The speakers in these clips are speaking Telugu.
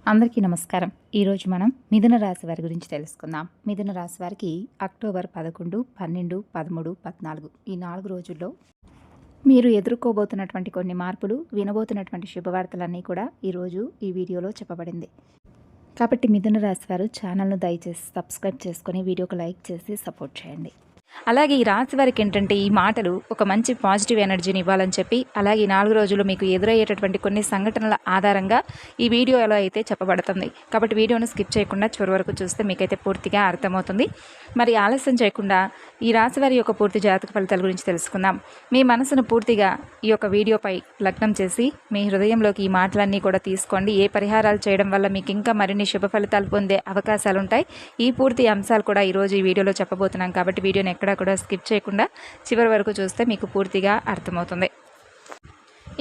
అందరికీ నమస్కారం. ఈరోజు మనం మిథున రాశి వారి గురించి తెలుసుకుందాం. మిథున రాశి వారికి అక్టోబర్ 11, 12, 13, 14 ఈ 4 రోజుల్లో మీరు ఎదుర్కోబోతున్నటువంటి కొన్ని మార్పులు, వినబోతున్నటువంటి శుభవార్తలన్నీ కూడా ఈరోజు ఈ వీడియోలో చెప్పబడింది. కాబట్టి మిథున రాశి వారు ఛానల్ను దయచేసి సబ్స్క్రైబ్ చేసుకొని వీడియోకి లైక్ చేసి సపోర్ట్ చేయండి. అలాగే ఈ రాశి వారికి ఏంటంటే ఈ మాటలు ఒక మంచి పాజిటివ్ ఎనర్జీని ఇవ్వాలని చెప్పి, అలాగే 4 రోజులు మీకు ఎదురయ్యేటటువంటి కొన్ని సంఘటనల ఆధారంగా ఈ వీడియో ఎలా అయితే చెప్పబడుతుంది. కాబట్టి వీడియోను స్కిప్ చేయకుండా చివరి వరకు చూస్తే మీకైతే పూర్తిగా అర్థమవుతుంది. మరి ఆలస్యం చేయకుండా ఈ రాశి వారి యొక్క పూర్తి జాతక ఫలితాల గురించి తెలుసుకుందాం. మీ మనసును పూర్తిగా ఈ యొక్క వీడియోపై లగ్నం చేసి మీ హృదయంలోకి ఈ మాటలన్నీ కూడా తీసుకోండి. ఏ పరిహారాలు చేయడం వల్ల మీకు ఇంకా మరిన్ని శుభ ఫలితాలు పొందే అవకాశాలు ఉంటాయి. ఈ పూర్తి అంశాలు కూడా ఈరోజు ఈ వీడియోలో చెప్పబోతున్నాం. కాబట్టి వీడియోని ఎక్కడా కూడా స్కిప్ చేయకుండా చివరి వరకు చూస్తే మీకు పూర్తిగా అర్థమవుతుంది.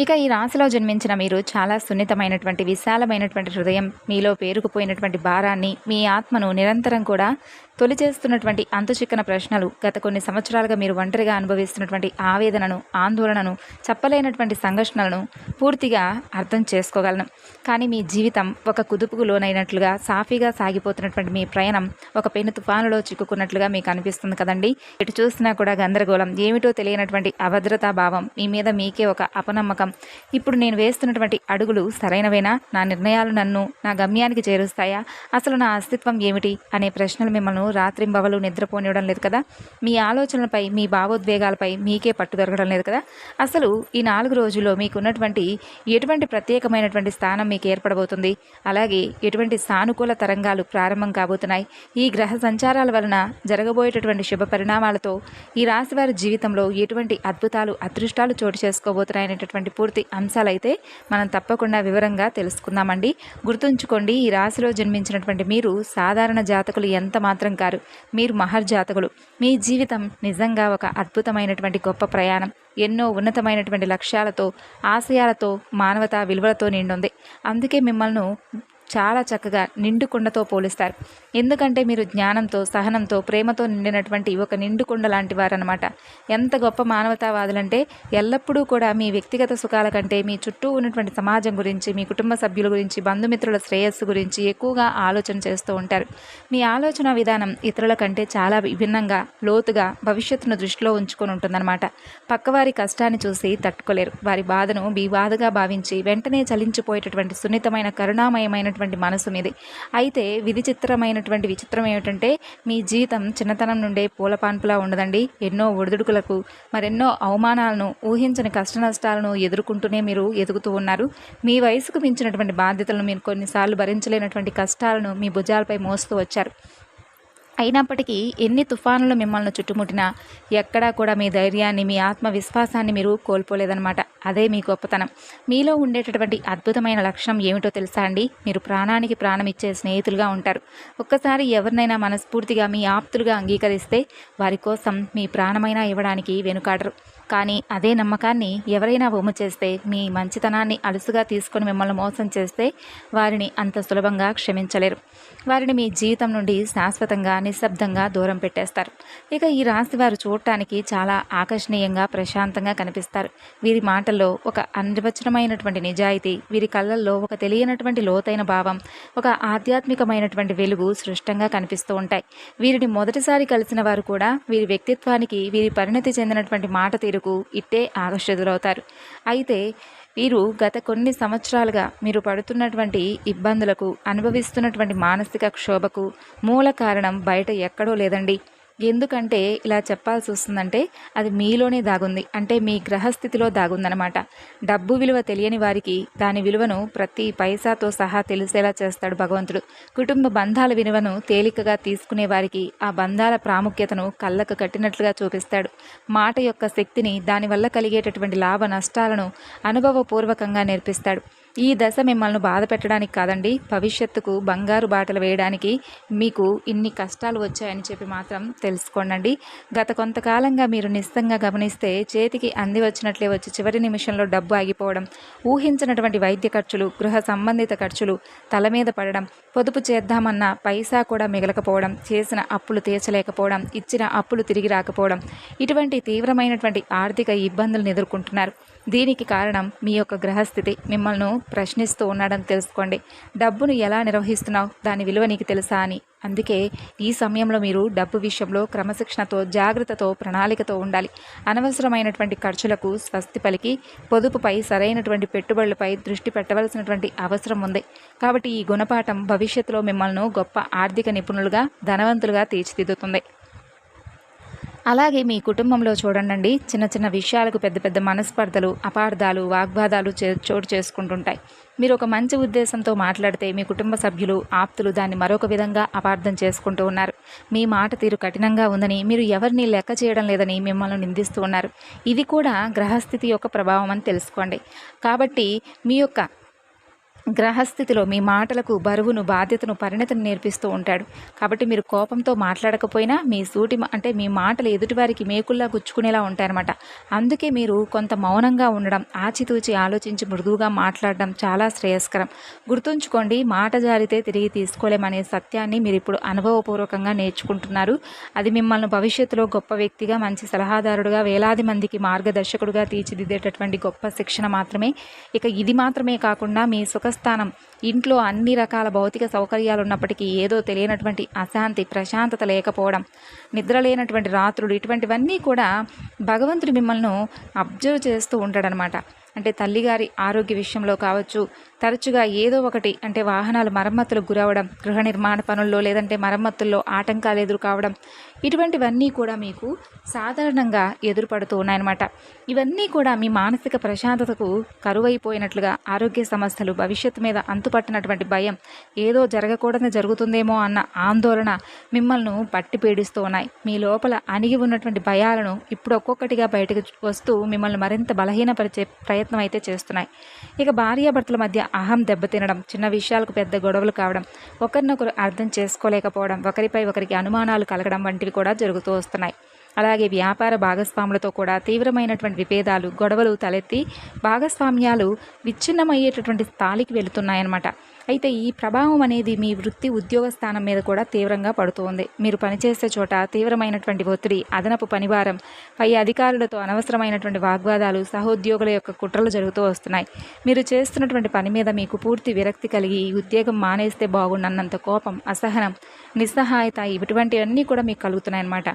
ఇక ఈ రాశిలో జన్మించిన మీరు చాలా సున్నితమైనటువంటి, విశాలమైనటువంటి హృదయం, మీలో పేరుకుపోయినటువంటి భారాన్ని, మీ ఆత్మను నిరంతరం కూడా తొలిచేస్తున్నటువంటి అంతుచిక్కన ప్రశ్నలు, గత కొన్ని సంవత్సరాలుగా మీరు ఒంటరిగా అనుభవిస్తున్నటువంటి ఆవేదనను, ఆందోళనను, చెప్పలేనటువంటి సంఘర్షణలను పూర్తిగా అర్థం చేసుకోగలను. కానీ మీ జీవితం ఒక కుదుపుకు లోనైనట్లుగా, సాఫీగా సాగిపోతున్నటువంటి మీ ప్రయాణం ఒక పెను తుఫానులో చిక్కుకున్నట్లుగా మీకు అనిపిస్తుంది కదండి. ఎటు చూసినా కూడా గందరగోళం, ఏమిటో తెలియనటువంటి అభద్రతా భావం, మీ మీద మీకే ఒక అపనమ్మకం. ఇప్పుడు నేను వేస్తున్నటువంటి అడుగులు సరైనవేనా? నా నిర్ణయాలు నన్ను నా గమ్యానికి చేరుస్తాయా? అసలు నా అస్తిత్వం ఏమిటి అనే ప్రశ్నలు మిమ్మల్ని రాత్రింబవలు నిద్రపోనివ్వడం లేదు కదా. మీ ఆలోచనలపై, మీ భావోద్వేగాలపై మీకే పట్టు దొరకడం లేదు కదా. అసలు ఈ 4 రోజుల్లో మీకున్నటువంటి ఎటువంటి ప్రత్యేకమైనటువంటి స్థానం మీకు ఏర్పడబోతుంది? అలాగే ఎటువంటి సానుకూల తరంగాలు ప్రారంభం కాబోతున్నాయి? ఈ గ్రహ సంచారాల వలన జరగబోయేటటువంటి శుభ పరిణామాలతో ఈ రాశివారి జీవితంలో ఎటువంటి అద్భుతాలు, అదృష్టాలు చోటు చేసుకోబోతున్నాయనేటటువంటి పూర్తి అంశాలైతే మనం తప్పకుండా వివరంగా తెలుసుకుందామండి. గుర్తుంచుకోండి, ఈ రాశిలో జన్మించినటువంటి మీరు సాధారణ జాతకులు ఎంత మాత్రం కారు. మీరు మహర్జాతకులు. మీ జీవితం నిజంగా ఒక అద్భుతమైనటువంటి గొప్ప ప్రయాణం. ఎన్నో ఉన్నతమైనటువంటి లక్ష్యాలతో, ఆశయాలతో, మానవతా విలువలతో నిండుంది. అందుకే మిమ్మల్ని చాలా చక్కగా నిండు కుండతో పోలిస్తారు. ఎందుకంటే మీరు జ్ఞానంతో, సహనంతో, ప్రేమతో నిండినటువంటి ఒక నిండు కుండ లాంటి వారనమాట. ఎంత గొప్ప మానవతావాదులంటే ఎల్లప్పుడూ కూడా మీ వ్యక్తిగత సుఖాల కంటే మీ చుట్టూ ఉన్నటువంటి సమాజం గురించి, మీ కుటుంబ సభ్యుల గురించి, బంధుమిత్రుల శ్రేయస్సు గురించి ఎక్కువగా ఆలోచన చేస్తూ ఉంటారు. మీ ఆలోచన విధానం ఇతరుల కంటే చాలా విభిన్నంగా, లోతుగా, భవిష్యత్తును దృష్టిలో ఉంచుకొని ఉంటుందన్నమాట. పక్కవారి కష్టాన్ని చూసి తట్టుకోలేరు. వారి బాధను మీ బాధగా భావించి వెంటనే చలించిపోయేటటువంటి సున్నితమైన, కరుణామయమైన మనసు మీది. అయితే విచిత్రం ఏమిటంటే మీ జీవితం చిన్నతనం నుండే పూలపాన్పులా ఉండదండి. ఎన్నో ఒడిదుడుకులకు, మరెన్నో అవమానాలను, ఊహించని కష్ట నష్టాలను ఎదుర్కొంటూనే మీరు ఎదుగుతూ ఉన్నారు. మీ వయసుకు మించినటువంటి బాధ్యతలను, మీరు కొన్నిసార్లు భరించలేనటువంటి కష్టాలను మీ భుజాలపై మోస్తూ వచ్చారు. అయినప్పటికీ ఎన్ని తుఫానులు మిమ్మల్ని చుట్టుముట్టినా ఎక్కడా కూడా మీ ధైర్యాన్ని, మీ ఆత్మవిశ్వాసాన్ని మీరు కోల్పోలేదన్నమాట. అదే మీ గొప్పతనం. మీలో ఉండేటటువంటి అద్భుతమైన లక్షణం ఏమిటో తెలుసా అండి? మీరు ప్రాణానికి ప్రాణం ఇచ్చే స్నేహితులుగా ఉంటారు. ఒక్కసారి ఎవరినైనా మనస్ఫూర్తిగా మీ ఆప్తులుగా అంగీకరిస్తే వారి కోసం మీ ప్రాణమైనా ఇవ్వడానికి వెనుకాడరు. కానీ అదే నమ్మకాన్ని ఎవరైనా వమ్ము చేస్తే, మీ మంచితనాన్ని అలుసుగా తీసుకొని మిమ్మల్ని మోసం చేస్తే వారిని అంత సులభంగా క్షమించలేరు. వారిని మీ జీవితం నుండి శాశ్వతంగా, నిశ్శబ్దంగా దూరం పెట్టేస్తారు. ఇక ఈ రాశి వారు చూడటానికి చాలా ఆకర్షణీయంగా, ప్రశాంతంగా కనిపిస్తారు. వీరి మాటల్లో ఒక అనిర్వచనమైనటువంటి నిజాయితీ, వీరి కళ్ళల్లో ఒక తెలియనటువంటి లోతైన భావం, ఒక ఆధ్యాత్మికమైనటువంటి వెలుగు స్పష్టంగా కనిపిస్తూ ఉంటాయి. వీరిని మొదటిసారి కలిసిన వారు కూడా వీరి వ్యక్తిత్వానికి, వీరి పరిణతి చెందినటువంటి మాట తీరుకు ఇట్టే ఆకర్షితులవుతారు. అయితే వీరు గత కొన్ని సంవత్సరాలుగా మీరు పడుతున్నటువంటి ఇబ్బందులకు, అనుభవిస్తున్నటువంటి మానసిక క్షోభకు మూల కారణం బయట ఎక్కడో లేదండి. ఎందుకంటే ఇలా చెప్పాల్సి వస్తుందంటే అది మీలోనే దాగుంది. అంటే మీ గ్రహస్థితిలో దాగుందనమాట. డబ్బు విలువ తెలియని వారికి దాని విలువను ప్రతి పైసాతో సహా తెలిసేలా చేస్తాడు భగవంతుడు. కుటుంబ బంధాల విలువను తేలికగా తీసుకునే వారికి ఆ బంధాల ప్రాముఖ్యతను కళ్ళకు కట్టినట్లుగా చూపిస్తాడు. మాట యొక్క శక్తిని, దానివల్ల కలిగేటటువంటి లాభ నష్టాలను అనుభవపూర్వకంగా నేర్పిస్తాడు. ఈ దశ మిమ్మల్ని బాధ పెట్టడానికి కాదండి, భవిష్యత్తుకు బంగారు బాటలు వేయడానికి మీకు ఇన్ని కష్టాలు వచ్చాయని చెప్పి మాత్రం తెలుసుకోండి. గత కొంతకాలంగా మీరు నిశ్చితంగా గమనిస్తే చేతికి అంది వచ్చినట్లే వచ్చి చివరి నిమిషంలో డబ్బు ఆగిపోవడం, ఊహించినటువంటి వైద్య ఖర్చులు, గృహ సంబంధిత ఖర్చులు తల మీద పడడం, పొదుపు చేద్దామన్న పైసా కూడా మిగలకపోవడం, చేసిన అప్పులు తీర్చలేకపోవడం, ఇచ్చిన అప్పులు తిరిగి రాకపోవడం, ఇటువంటి తీవ్రమైనటువంటి ఆర్థిక ఇబ్బందులను ఎదుర్కొంటున్నారు. దీనికి కారణం మీ యొక్క గ్రహస్థితి మిమ్మల్ని ప్రశ్నిస్తూ ఉన్నాడని తెలుసుకోండి. డబ్బును ఎలా నిర్వహిస్తున్నావు, దాని విలువ నీకు తెలుసా అని. అందుకే ఈ సమయంలో మీరు డబ్బు విషయంలో క్రమశిక్షణతో, జాగ్రత్తతో, ప్రణాళికతో ఉండాలి. అనవసరమైనటువంటి ఖర్చులకు స్వస్తి పలికి పొదుపుపై, సరైనటువంటి పెట్టుబడులపై దృష్టి పెట్టవలసినటువంటి అవసరం ఉంది. కాబట్టి ఈ గుణపాఠం భవిష్యత్తులో మిమ్మల్ని గొప్ప ఆర్థిక నిపుణులుగా, ధనవంతులుగా తీర్చిదిద్దుతుంది. అలాగే మీ కుటుంబంలో చూడండి, చిన్న చిన్న విషయాలకు పెద్ద పెద్ద మనస్పర్ధలు, అపార్థాలు, వాగ్వాదాలు చోటు చేసుకుంటుంటాయి. మీరు ఒక మంచి ఉద్దేశంతో మాట్లాడితే మీ కుటుంబ సభ్యులు, ఆప్తులు దాన్ని మరొక విధంగా అపార్థం చేసుకుంటూ ఉన్నారు. మీ మాట తీరు కఠినంగా ఉందని, మీరు ఎవరిని లెక్క చేయడం లేదని మిమ్మల్ని నిందిస్తూ ఉన్నారు. ఇది కూడా గ్రహస్థితి యొక్క ప్రభావం అని తెలుసుకోండి. కాబట్టి మీ యొక్క గ్రహస్థితిలో మీ మాటలకు బరువును, బాధ్యతను, పరిణతిని నేర్పిస్తూ ఉంటాడు. కాబట్టి మీరు కోపంతో మాట్లాడకపోయినా మీ మాటలు ఎదుటివారికి మేకుల్లా గుచ్చుకునేలా ఉంటాయన్నమాట. అందుకే మీరు కొంత మౌనంగా ఉండడం, ఆచితూచి ఆలోచించి మృదువుగా మాట్లాడడం చాలా శ్రేయస్కరం. గుర్తుంచుకోండి, మాట జారితే తిరిగి తీసుకోలేమనే సత్యాన్ని మీరు ఇప్పుడు అనుభవపూర్వకంగా నేర్చుకుంటున్నారు. అది మిమ్మల్ని భవిష్యత్తులో గొప్ప వ్యక్తిగా, మంచి సలహాదారుడుగా, వేలాది మందికి మార్గదర్శకుడుగా తీర్చిదిద్దేటటువంటి గొప్ప శిక్షణ మాత్రమే. ఇక ఇది మాత్రమే కాకుండా మీ సుఖస్థానం, ఇంట్లో అన్ని రకాల భౌతిక సౌకర్యాలు ఉన్నప్పటికీ ఏదో తెలియనటువంటి అశాంతి, ప్రశాంతత లేకపోవడం, నిద్ర లేనటువంటి రాత్రులు, ఇటువంటివన్నీ కూడా భగవంతుడు మిమ్మల్ని అబ్జర్వ్ చేస్తూ ఉంటాడనమాట. అంటే తల్లిగారి ఆరోగ్య విషయంలో కావచ్చు, తరచుగా ఏదో ఒకటి అంటే వాహనాలు మరమ్మతులకు గురవడం, గృహ నిర్మాణ పనుల్లో లేదంటే మరమ్మతుల్లో ఆటంకాలు ఎదురు కావడం, ఇటువంటివన్నీ కూడా మీకు సాధారణంగా ఎదురుపడుతూ ఉన్నాయన్నమాట. ఇవన్నీ కూడా మీ మానసిక ప్రశాంతతకు కరువైపోయినట్లుగా, ఆరోగ్య సమస్యలు, భవిష్యత్తు మీద అంతుపట్టినటువంటి భయం, ఏదో జరగకూడదు జరుగుతుందేమో అన్న ఆందోళన మిమ్మల్ని పట్టి పీడిస్తూ ఉన్నాయి. మీ లోపల అణిగి ఉన్నటువంటి భయాలను ఇప్పుడు ఒక్కొక్కటిగా బయటకు వస్తూ మిమ్మల్ని మరింత బలహీనపరిచే ప్రయత్నం అయితే చేస్తున్నాయి. ఇక భార్యాభర్తల మధ్య అహం దెబ్బతినడం, చిన్న విషయాలకు పెద్ద గొడవలు కావడం, ఒకరినొకరు అర్థం చేసుకోలేకపోవడం, ఒకరిపై ఒకరికి అనుమానాలు కలగడం వంటివి కూడా జరుగుతూ వస్తున్నాయి. అలాగే వ్యాపార భాగస్వాములతో కూడా తీవ్రమైనటువంటి విభేదాలు, గొడవలు తలెత్తి భాగస్వామ్యాలు విచ్ఛిన్నమయ్యేటటువంటి స్థాయికి వెళుతున్నాయన్నమాట. అయితే ఈ ప్రభావం అనేది మీ వృత్తి, ఉద్యోగ స్థానం మీద కూడా తీవ్రంగా పడుతుంది. మీరు పనిచేసే చోట తీవ్రమైనటువంటి ఒత్తిడి, అదనపు పనిభారం, పై అధికారులతో అనవసరమైనటువంటి వాగ్వాదాలు, సహోద్యోగుల యొక్క కుట్రలు జరుగుతూ వస్తున్నాయి. మీరు చేస్తున్నటువంటి పని మీద మీకు పూర్తి విరక్తి కలిగి ఈ ఉద్యోగం మానేస్తే బాగుండన్నంత కోపం, అసహనం, నిస్సహాయత, ఇటువంటివన్నీ కూడా మీకు కలుగుతున్నాయన్నమాట.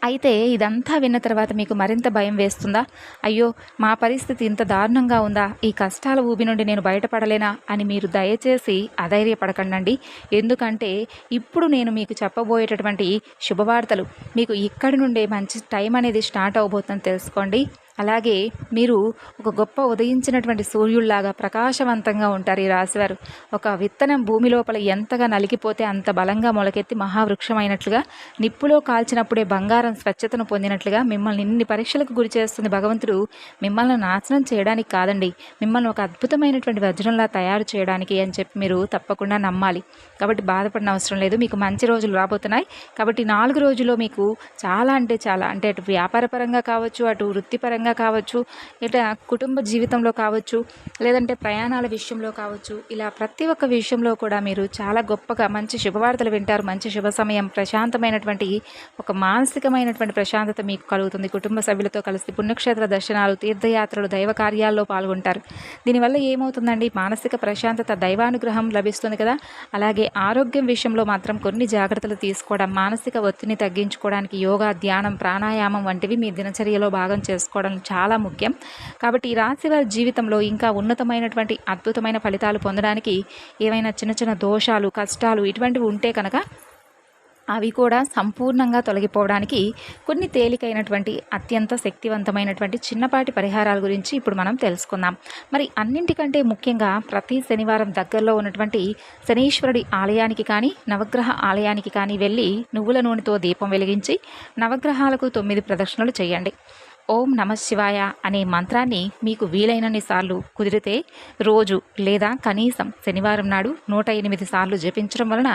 అయితే ఇదంతా విన్న తర్వాత మీకు మరింత భయం వేస్తుందా? అయ్యో, మా పరిస్థితి ఇంత దారుణంగా ఉందా, ఈ కష్టాల ఊబి నుండి నేను బయటపడలేనా అని మీరు దయచేసి అధైర్యపడకండి. ఎందుకంటే ఇప్పుడు నేను మీకు చెప్పబోయేటటువంటి శుభవార్తలు మీకు ఇక్కడి నుండే మంచి టైం అనేది స్టార్ట్ అవబోతుందని తెలుసుకోండి. అలాగే మీరు ఒక గొప్ప ఉదయించినటువంటి సూర్యుల్లాగా ప్రకాశవంతంగా ఉంటారు. ఈ రాశివారు ఒక విత్తనం భూమి లోపల ఎంతగా నలిగిపోతే అంత బలంగా మొలకెత్తి మహావృక్షమైనట్లుగా, నిప్పులో కాల్చినప్పుడే బంగారం స్వచ్ఛతను పొందినట్లుగా మిమ్మల్ని ఇన్ని పరీక్షలకు గురి చేస్తుంది భగవంతుడు. మిమ్మల్ని నాశనం చేయడానికి కాదండి, మిమ్మల్ని ఒక అద్భుతమైనటువంటి వజ్రంలా తయారు చేయడానికి అని చెప్పి మీరు తప్పకుండా నమ్మాలి. కాబట్టి బాధపడిన అవసరం లేదు. మీకు మంచి రోజులు రాబోతున్నాయి. కాబట్టి 4 రోజుల్లో మీకు చాలా అంటే అటు వ్యాపారపరంగా కావచ్చు, అటు వృత్తిపరంగా కావచ్చు, ఇట్లా కుటుంబ జీవితంలో కావచ్చు, లేదంటే ప్రయాణాల విషయంలో కావచ్చు, ఇలా ప్రతి ఒక్క విషయంలో కూడా మీరు చాలా గొప్పగా మంచి శుభవార్తలు వింటారు. మంచి శుభ సమయం, ప్రశాంతమైనటువంటి ఒక మానసికమైనటువంటి ప్రశాంతత మీకు కలుగుతుంది. కుటుంబ సభ్యులతో కలిసి పుణ్యక్షేత్ర దర్శనాలు, తీర్థయాత్రలు, దైవ కార్యాల్లో పాల్గొంటారు. దీనివల్ల ఏమవుతుందండి, మానసిక ప్రశాంతత, దైవానుగ్రహం లభిస్తుంది కదా. అలాగే ఆరోగ్యం విషయంలో మాత్రం కొన్ని జాగ్రత్తలు తీసుకోవడం, మానసిక ఒత్తిడిని తగ్గించుకోవడానికి యోగా, ధ్యానం, ప్రాణాయామం వంటివి మీ దినచర్యలో భాగం చేసుకోవడం చాలా ముఖ్యం. కాబట్టి ఈ రాశి వారి జీవితంలో ఇంకా ఉన్నతమైనటువంటి అద్భుతమైన ఫలితాలు పొందడానికి ఏవైనా చిన్న చిన్న దోషాలు, కష్టాలు ఇటువంటివి ఉంటే కనుక అవి కూడా సంపూర్ణంగా తొలగిపోవడానికి కొన్ని తేలికైనటువంటి, అత్యంత శక్తివంతమైనటువంటి చిన్నపాటి పరిహారాల గురించి ఇప్పుడు మనం తెలుసుకుందాం. మరి అన్నింటికంటే ముఖ్యంగా ప్రతి శనివారం దగ్గరలో ఉన్నటువంటి శనీశ్వరుడి ఆలయానికి కానీ, నవగ్రహ ఆలయానికి కానీ వెళ్ళి నువ్వుల నూనెతో దీపం వెలిగించి నవగ్రహాలకు 9 ప్రదక్షిణలు చేయండి. ఓం నమ శివాయ అనే మంత్రాన్ని మీకు వీలైనన్ని సార్లు, కుదిరితే రోజు లేదా కనీసం శనివారం నాడు 108 సార్లు జపించడం వలన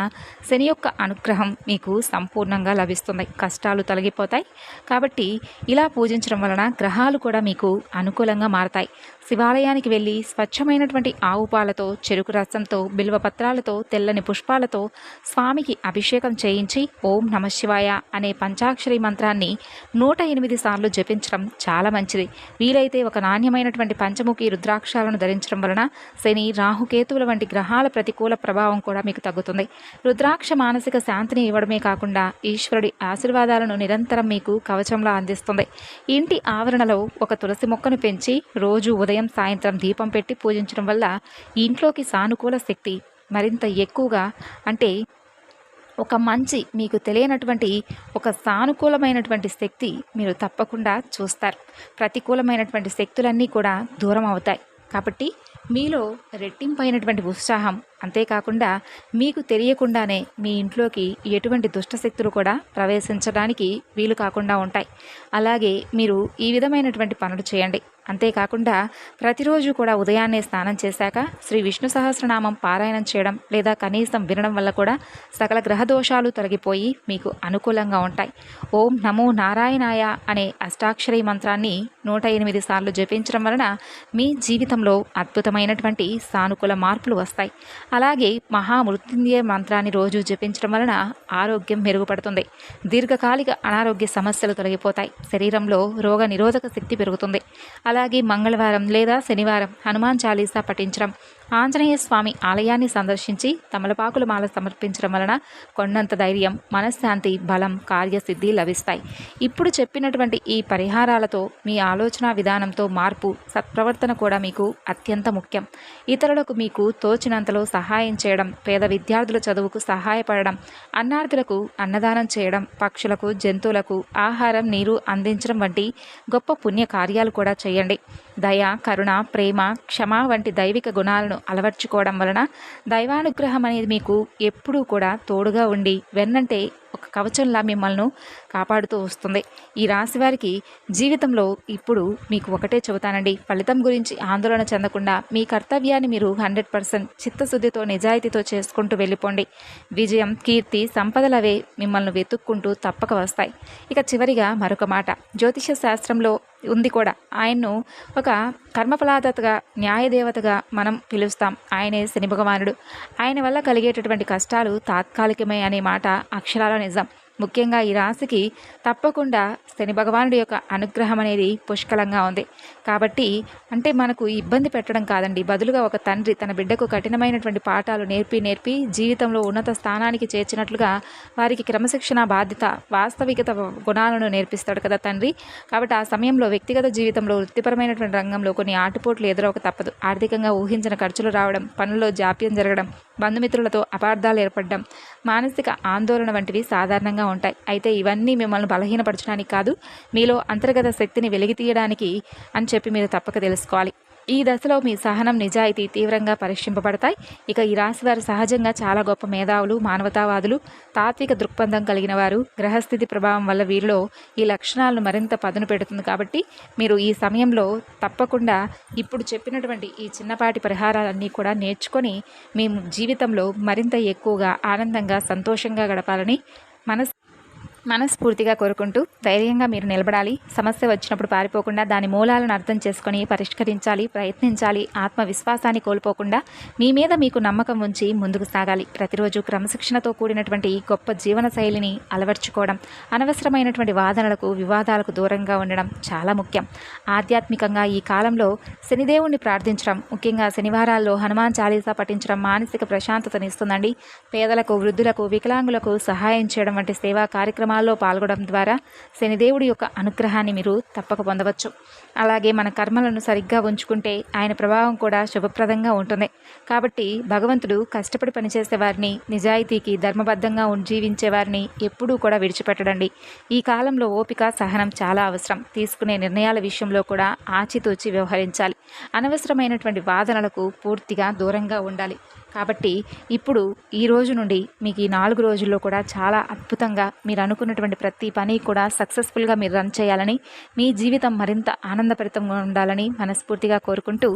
శని యొక్క అనుగ్రహం మీకు సంపూర్ణంగా లభిస్తుంది. కష్టాలు తొలగిపోతాయి. కాబట్టి ఇలా పూజించడం వలన గ్రహాలు కూడా మీకు అనుకూలంగా మారతాయి. శివాలయానికి వెళ్ళి స్వచ్ఛమైనటువంటి ఆవు పాలతో, చెరుకు రసంతో, బిల్వ పత్రాలతో, తెల్లని పుష్పాలతో స్వామికి అభిషేకం చేయించి ఓం నమశివాయ అనే పంచాక్షరి మంత్రాన్ని 108 సార్లు జపించడం చాలా మంచిది. వీలైతే ఒక నాణ్యమైనటువంటి పంచముఖి రుద్రాక్షాలను ధరించడం వలన శని, రాహుకేతువుల వంటి గ్రహాల ప్రతికూల ప్రభావం కూడా మీకు తగ్గుతుంది. రుద్రాక్ష మానసిక శాంతిని ఇవ్వడమే కాకుండా ఈశ్వరుడి ఆశీర్వాదాలను నిరంతరం మీకు కవచంలా అందిస్తుంది. ఇంటి ఆవరణలో ఒక తులసి మొక్కను పెంచి రోజు ఉదయం సాయంత్రం దీపం పెట్టి పూజించడం వల్ల ఇంట్లోకి సానుకూల శక్తి మరింత ఎక్కువగా, అంటే ఒక మంచి మీకు తెలియనటువంటి ఒక సానుకూలమైనటువంటి శక్తి మీరు తప్పకుండా చూస్తారు. ప్రతికూలమైనటువంటి శక్తులన్నీ కూడా దూరం అవుతాయి. కాబట్టి మీలో రెట్టింపైనటువంటి ఉత్సాహం, అంతేకాకుండా మీకు తెలియకుండానే మీ ఇంట్లోకి ఎటువంటి దుష్టశక్తులు కూడా ప్రవేశించడానికి వీలు కాకుండా ఉంటాయి. అలాగే మీరు ఈ విధమైనటువంటి పనులు చేయండి. అంతేకాకుండా ప్రతిరోజు కూడా ఉదయాన్నే స్నానం చేశాక శ్రీ విష్ణు సహస్రనామం పారాయణం చేయడం లేదా కనీసం వినడం వల్ల కూడా సకల గ్రహ దోషాలు తొలగిపోయి మీకు అనుకూలంగా ఉంటాయి. ఓం నమో నారాయణాయ అనే అష్టాక్షరి మంత్రాన్ని 108 సార్లు జపించడం వలన మీ జీవితంలో అద్భుతమైనటువంటి సానుకూల మార్పులు వస్తాయి. అలాగే మహామృత్యుంజయ మంత్రాన్ని రోజు జపించడం వలన ఆరోగ్యం మెరుగుపడుతుంది. దీర్ఘకాలిక అనారోగ్య సమస్యలు తొలగిపోతాయి. శరీరంలో రోగ నిరోధక శక్తి పెరుగుతుంది. అలాగే మంగళవారం లేదా శనివారం హనుమాన్ చాలీసా పఠించడం, ఆంజనేయ స్వామి ఆలయాన్ని సందర్శించి తమలపాకుల మాల సమర్పించడం వలన కొండంత ధైర్యం, మనశ్శాంతి, బలం, కార్యసిద్ధి లభిస్తాయి. ఇప్పుడు చెప్పినటువంటి ఈ పరిహారాలతో మీ ఆలోచన విధానంతో మార్పు, సత్ప్రవర్తన కూడా మీకు అత్యంత ముఖ్యం. ఇతరులకు మీకు తోచినంతలో సహాయం చేయడం, పేద విద్యార్థుల చదువుకు సహాయపడడం, అన్నార్థులకు అన్నదానం చేయడం, పక్షులకు, జంతువులకు ఆహారం, నీరు అందించడం వంటి గొప్ప పుణ్య కార్యాలు కూడా చేయండి. దయ, కరుణ, ప్రేమ, క్షమ వంటి దైవిక గుణాలను అలవర్చుకోవడం వలన దైవానుగ్రహం అనేది మీకు ఎప్పుడూ కూడా తోడుగా ఉండి వెన్నంటే ఒక కవచంలా మిమ్మల్ని కాపాడుతూ వస్తుంది. ఈ రాశి వారికి జీవితంలో ఇప్పుడు మీకు ఒకటే చెబుతానండి, ఫలితం గురించి ఆందోళన చెందకుండా మీ కర్తవ్యాన్ని మీరు 100% చిత్తశుద్ధితో, నిజాయితీతో చేసుకుంటూ వెళ్ళిపోండి. విజయం, కీర్తి, సంపదలవే మిమ్మల్ని వెతుక్కుంటూ తప్పక వస్తాయి. ఇక చివరిగా మరొక మాట, జ్యోతిష శాస్త్రంలో ఉంది కూడా. ఆయన్ను ఒక కర్మఫలాదతగా, న్యాయదేవతగా మనం పిలుస్తాం. ఆయనే శని భగవానుడు. ఆయన వల్ల కలిగేటటువంటి కష్టాలు తాత్కాలికమే అనే మాట అక్షరాల నిజం. ముఖ్యంగా ఈ రాశికి తప్పకుండా శని భగవానుడి యొక్క అనుగ్రహం అనేది పుష్కలంగా ఉంది. కాబట్టి అంటే మనకు ఇబ్బంది పెట్టడం కాదండి, బదులుగా ఒక తండ్రి తన బిడ్డకు కఠినమైనటువంటి పాఠాలు నేర్పి జీవితంలో ఉన్నత స్థానానికి చేర్చినట్లుగా వారికి క్రమశిక్షణ, బాధ్యత, వాస్తవికత గుణాలను నేర్పిస్తాడు కదా తండ్రి. కాబట్టి ఆ సమయంలో వ్యక్తిగత జీవితంలో, వృత్తిపరమైనటువంటి రంగంలో కొన్ని ఆటుపోట్లు ఎదురవక తప్పదు. ఆర్థికంగా ఊహించిన ఖర్చులు రావడం, పనుల్లో జాప్యం జరగడం, బంధుమిత్రులతో అపార్థాలు ఏర్పడడం, మానసిక ఆందోళన వంటివి సాధారణంగా ఉంటాయి. అయితే ఇవన్నీ మిమ్మల్ని బలహీనపరచడానికి కాదు, మీలో అంతర్గత శక్తిని వెలిగితీయడానికి అని చెప్పి మీరు తప్పక తెలుసుకోవాలి. ఈ దశలో మీ సహనం, నిజాయితీ తీవ్రంగా పరీక్షింపబడతాయి. ఇక ఈ రాశి వారు సహజంగా చాలా గొప్ప మేధావులు, మానవతావాదులు, తాత్విక దృక్పథం కలిగిన వారు. గ్రహస్థితి ప్రభావం వల్ల వీరిలో ఈ లక్షణాలను మరింత పదును పెడుతుంది. కాబట్టి మీరు ఈ సమయంలో తప్పకుండా ఇప్పుడు చెప్పినటువంటి ఈ చిన్నపాటి పరిహారాలన్నీ కూడా నేర్చుకొని మీ జీవితంలో మరింత ఎక్కువగా ఆనందంగా, సంతోషంగా గడపాలని మనస్ఫూర్తిగా కోరుకుంటూ ధైర్యంగా మీరు నిలబడాలి. సమస్య వచ్చినప్పుడు పారిపోకుండా దాని మూలాలను అర్థం చేసుకొని పరిష్కరించాలి, ప్రయత్నించాలి. ఆత్మవిశ్వాసాన్ని కోల్పోకుండా మీ మీద మీకు నమ్మకం ఉంచి ముందుకు సాగాలి. ప్రతిరోజు క్రమశిక్షణతో కూడినటువంటి గొప్ప జీవన శైలిని అలవర్చుకోవడం, అనవసరమైనటువంటి వాదనలకు, వివాదాలకు దూరంగా ఉండడం చాలా ముఖ్యం. ఆధ్యాత్మికంగా ఈ కాలంలో శనిదేవుణ్ణి ప్రార్థించడం, ముఖ్యంగా శనివారాల్లో హనుమాన్ చాలీసా పఠించడం మానసిక ప్రశాంతతనిస్తుందండి. పేదలకు, వృద్ధులకు, వికలాంగులకు సహాయం చేయడం వంటి సేవా కార్యక్రమాలు పాల్గొనడం ద్వారా శనిదేవుడి యొక్క అనుగ్రహాన్ని మీరు తప్పక పొందవచ్చు. అలాగే మన కర్మలను సరిగ్గా ఉంచుకుంటే ఆయన ప్రభావం కూడా శుభప్రదంగా ఉంటుంది. కాబట్టి భగవంతుడు కష్టపడి పనిచేసే వారిని, నిజాయితీకి ధర్మబద్ధంగా జీవించే వారిని ఎప్పుడూ కూడా విడిచిపెట్టడండి. ఈ కాలంలో ఓపిక, సహనం చాలా అవసరం. తీసుకునే నిర్ణయాల విషయంలో కూడా ఆచితూచి వ్యవహరించాలి. అనవసరమైనటువంటి వాదనలకు పూర్తిగా దూరంగా ఉండాలి. కాబట్టి ఇప్పుడు ఈ రోజు నుండి మీకు ఈ 4 రోజుల్లో కూడా చాలా అద్భుతంగా మీరు అనుకున్నటువంటి ప్రతి పని కూడా సక్సెస్ఫుల్గా మీరు రన్ చేయాలని, మీ జీవితం మరింత ఆనందభరితంగా ఉండాలని మనస్ఫూర్తిగా కోరుకుంటూ,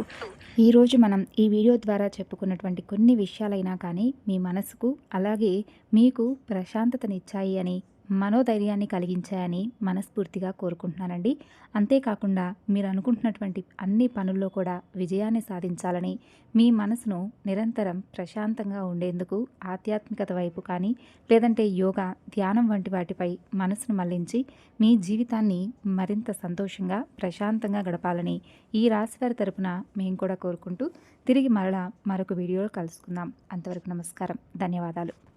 ఈరోజు మనం ఈ వీడియో ద్వారా చెప్పుకున్నటువంటి కొన్ని విషయాలైనా కానీ మీ మనసుకు అలాగే మీకు ప్రశాంతతనిచ్చాయి అని మనోధైర్యాన్ని కలిగించాయని మనస్ఫూర్తిగా కోరుకుంటున్నానండి. అంతేకాకుండా మీరు అనుకుంటున్నటువంటి అన్ని పనుల్లో కూడా విజయాన్ని సాధించాలని, మీ మనసును నిరంతరం ప్రశాంతంగా ఉండేందుకు ఆధ్యాత్మికత వైపు కానీ, లేదంటే యోగా, ధ్యానం వంటి వాటిపై మనసును మళ్లించి మీ జీవితాన్ని మరింత సంతోషంగా, ప్రశాంతంగా గడపాలని ఈ రాశివారి తరపున మేము కూడా కోరుకుంటూ తిరిగి మరలా మరొక వీడియోలో కలుసుకుందాం. అంతవరకు నమస్కారం. ధన్యవాదాలు.